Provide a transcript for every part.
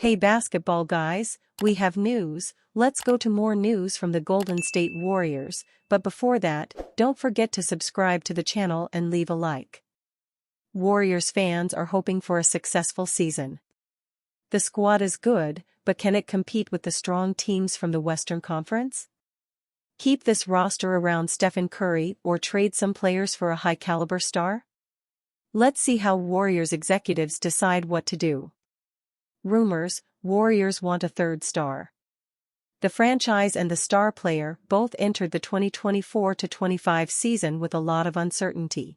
Hey basketball guys, we have news. Let's go to more news from the Golden State Warriors, but before that, don't forget to subscribe to the channel and leave a like. Warriors fans are hoping for a successful season. The squad is good, but can it compete with the strong teams from the Western Conference? Keep this roster around Stephen Curry or trade some players for a high-caliber star? Let's see how Warriors executives decide what to do. Rumors: Warriors want a third star. The franchise and the star player both entered the 2024-25 season with a lot of uncertainty.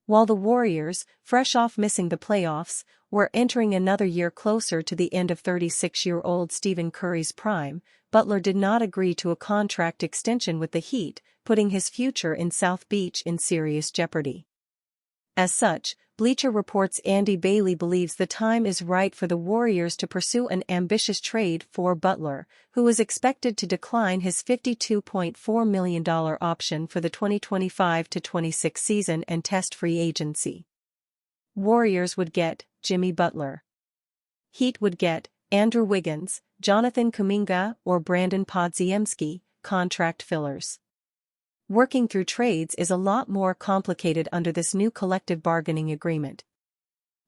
While the Warriors, fresh off missing the playoffs, were entering another year closer to the end of 36-year-old Stephen Curry's prime, Butler did not agree to a contract extension with the Heat, putting his future in South Beach in serious jeopardy. As such, Bleacher Report's Andy Bailey believes the time is right for the Warriors to pursue an ambitious trade for Butler, who is expected to decline his $52.4 million option for the 2025-26 season and test free agency. Warriors would get Jimmy Butler. Heat would get Andrew Wiggins, Jonathan Kuminga, or Brandon Podziemski, contract fillers. Working through trades is a lot more complicated under this new collective bargaining agreement.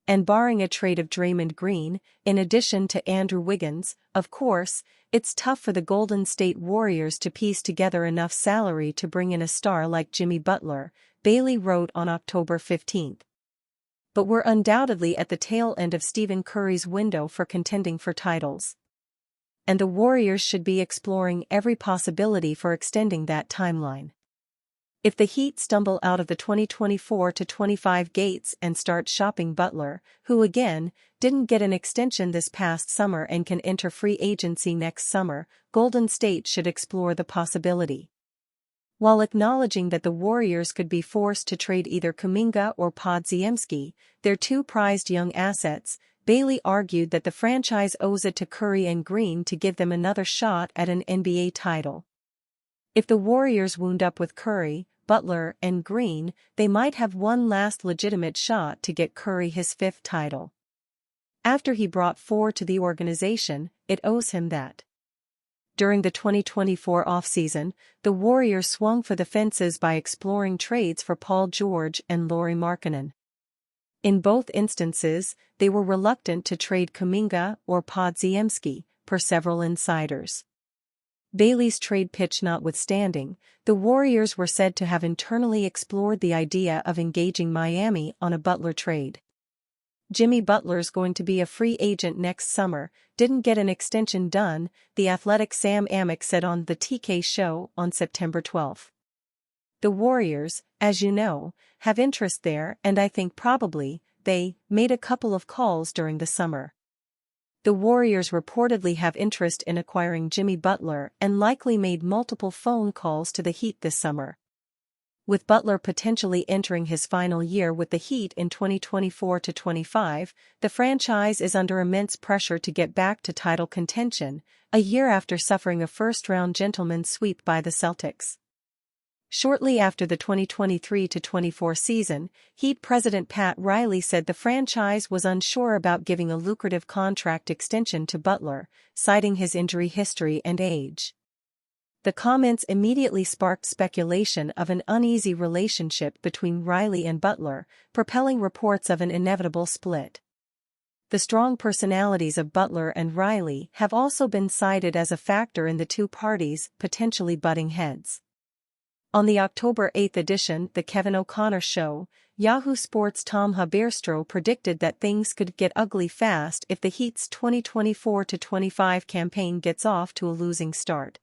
And barring a trade of Draymond Green, in addition to Andrew Wiggins, of course, it's tough for the Golden State Warriors to piece together enough salary to bring in a star like Jimmy Butler, Bailey wrote on October 15. But we're undoubtedly at the tail end of Stephen Curry's window for contending for titles. And the Warriors should be exploring every possibility for extending that timeline. If the Heat stumble out of the 2024-25 gates and start shopping Butler, who again, didn't get an extension this past summer and can enter free agency next summer, Golden State should explore the possibility. While acknowledging that the Warriors could be forced to trade either Kuminga or Podziemski, their two prized young assets, Bailey argued that the franchise owes it to Curry and Green to give them another shot at an NBA title. If the Warriors wound up with Curry, Butler, and Green, they might have one last legitimate shot to get Curry his fifth title. After he brought four to the organization, it owes him that. During the 2024 offseason, the Warriors swung for the fences by exploring trades for Paul George and Lauri Markkanen. In both instances, they were reluctant to trade Kuminga or Podziemski, per several insiders. Bailey's trade pitch notwithstanding, the Warriors were said to have internally explored the idea of engaging Miami on a Butler trade. Jimmy Butler's going to be a free agent next summer, didn't get an extension done, the Athletic's Sam Amick said on the TK show on September 12. The Warriors, as you know, have interest there, and I think probably, they made a couple of calls during the summer. The Warriors reportedly have interest in acquiring Jimmy Butler and likely made multiple phone calls to the Heat this summer. With Butler potentially entering his final year with the Heat in 2024-25, the franchise is under immense pressure to get back to title contention, a year after suffering a first-round gentleman's sweep by the Celtics. Shortly after the 2023-24 season, Heat president Pat Riley said the franchise was unsure about giving a lucrative contract extension to Butler, citing his injury history and age. The comments immediately sparked speculation of an uneasy relationship between Riley and Butler, propelling reports of an inevitable split. The strong personalities of Butler and Riley have also been cited as a factor in the two parties' potentially butting heads. On the October 8 edition, The Kevin O'Connor Show, Yahoo Sports' Tom Haberstroh predicted that things could get ugly fast if the Heat's 2024-25 campaign gets off to a losing start.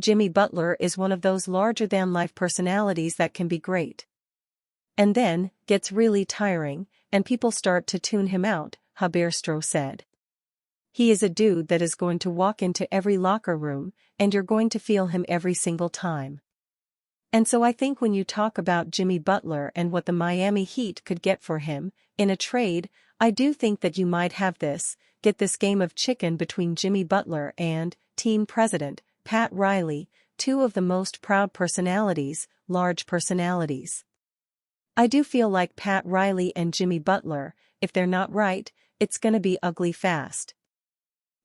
Jimmy Butler is one of those larger-than-life personalities that can be great. And then, gets really tiring, and people start to tune him out, Haberstroh said. He is a dude that is going to walk into every locker room, and you're going to feel him every single time. And so I think when you talk about Jimmy Butler and what the Miami Heat could get for him, in a trade, I do think that you might have get this game of chicken between Jimmy Butler and team president, Pat Riley, two of the most proud personalities, large personalities. I do feel like Pat Riley and Jimmy Butler, if they're not right, it's gonna be ugly fast.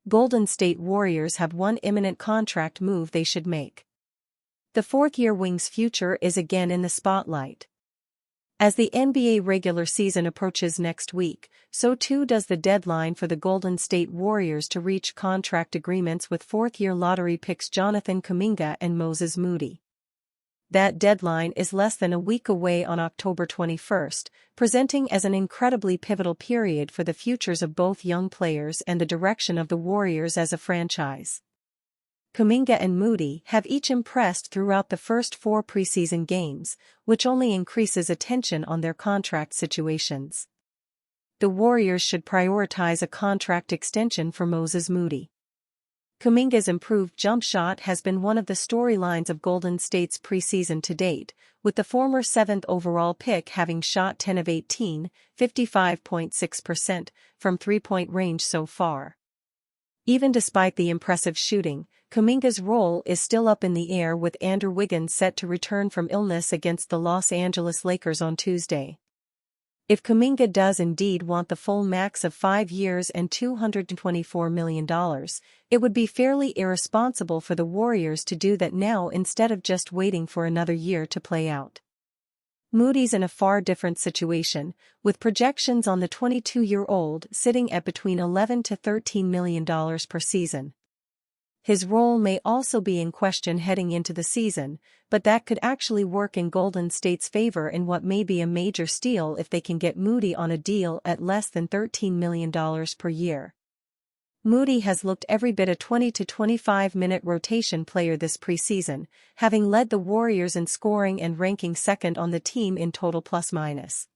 Golden State Warriors have one imminent contract move they should make. The fourth-year wing's future is again in the spotlight. As the NBA regular season approaches next week, so too does the deadline for the Golden State Warriors to reach contract agreements with fourth-year lottery picks Jonathan Kuminga and Moses Moody. That deadline is less than a week away on October 21st, presenting as an incredibly pivotal period for the futures of both young players and the direction of the Warriors as a franchise. Kuminga and Moody have each impressed throughout the first 4 preseason games, which only increases attention on their contract situations. The Warriors should prioritize a contract extension for Moses Moody. Kuminga's improved jump shot has been one of the storylines of Golden State's preseason to date, with the former 7th overall pick having shot 10 of 18, 55.6%, from three-point range so far. Even despite the impressive shooting, Kuminga's role is still up in the air, with Andrew Wiggins set to return from illness against the Los Angeles Lakers on Tuesday. If Kuminga does indeed want the full max of 5 years and $224 million, it would be fairly irresponsible for the Warriors to do that now instead of just waiting for another year to play out. Moody's in a far different situation, with projections on the 22-year-old sitting at between $11 to $13 million per season. His role may also be in question heading into the season, but that could actually work in Golden State's favor in what may be a major steal if they can get Moody on a deal at less than $13 million per year. Moody has looked every bit a 20 to 25-minute rotation player this preseason, having led the Warriors in scoring and ranking second on the team in total plus-minus.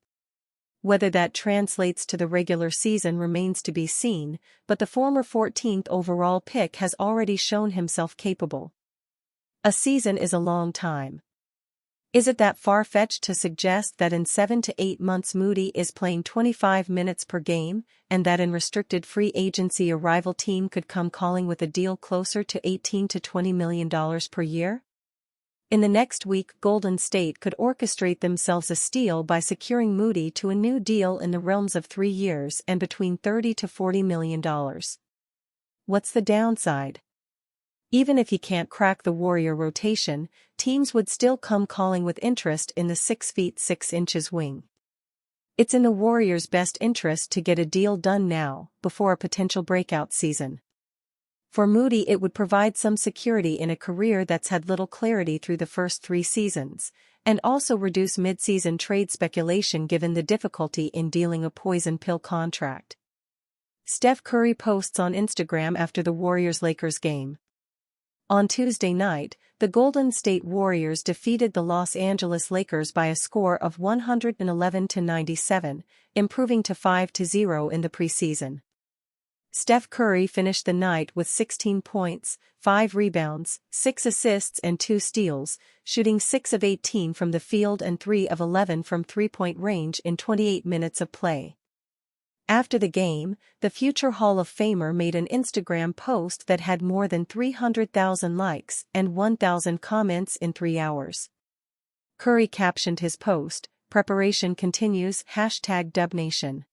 Whether that translates to the regular season remains to be seen, but the former 14th overall pick has already shown himself capable. A season is a long time. Is it that far-fetched to suggest that in 7 to 8 months Moody is playing 25 minutes per game, and that in restricted free agency a rival team could come calling with a deal closer to $18 to $20 million per year? In the next week, Golden State could orchestrate themselves a steal by securing Moody to a new deal in the realms of 3 years and between $30 to $40 million. What's the downside? Even if he can't crack the Warrior rotation, teams would still come calling with interest in the 6 feet 6 inches wing. It's in the Warriors' best interest to get a deal done now, before a potential breakout season. For Moody, it would provide some security in a career that's had little clarity through the first 3 seasons, and also reduce mid-season trade speculation given the difficulty in dealing a poison pill contract. Steph Curry posts on Instagram after the Warriors-Lakers game. On Tuesday night, the Golden State Warriors defeated the Los Angeles Lakers by a score of 111 to 97, improving to 5-0 in the preseason. Steph Curry finished the night with 16 points, 5 rebounds, 6 assists and 2 steals, shooting 6 of 18 from the field and 3 of 11 from three-point range in 28 minutes of play. After the game, the future Hall of Famer made an Instagram post that had more than 300,000 likes and 1,000 comments in 3 hours. Curry captioned his post, "Preparation continues, #DubNation."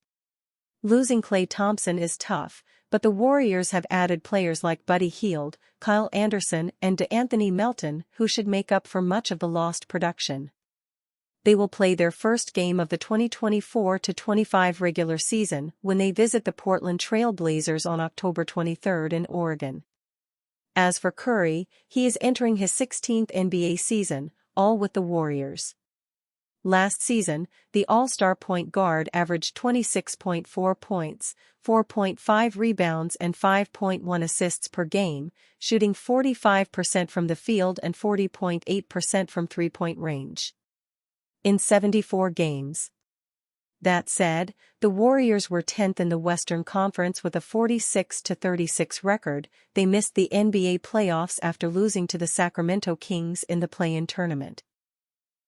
Losing Klay Thompson is tough, but the Warriors have added players like Buddy Hield, Kyle Anderson and DeAnthony Melton who should make up for much of the lost production. They will play their first game of the 2024-25 regular season when they visit the Portland Trail Blazers on October 23 in Oregon. As for Curry, he is entering his 16th NBA season, all with the Warriors. Last season, the All-Star point guard averaged 26.4 points, 4.5 rebounds and 5.1 assists per game, shooting 45% from the field and 40.8% from three-point range. In 74 games. That said, the Warriors were 10th in the Western Conference with a 46-36 record. They missed the NBA playoffs after losing to the Sacramento Kings in the play-in tournament.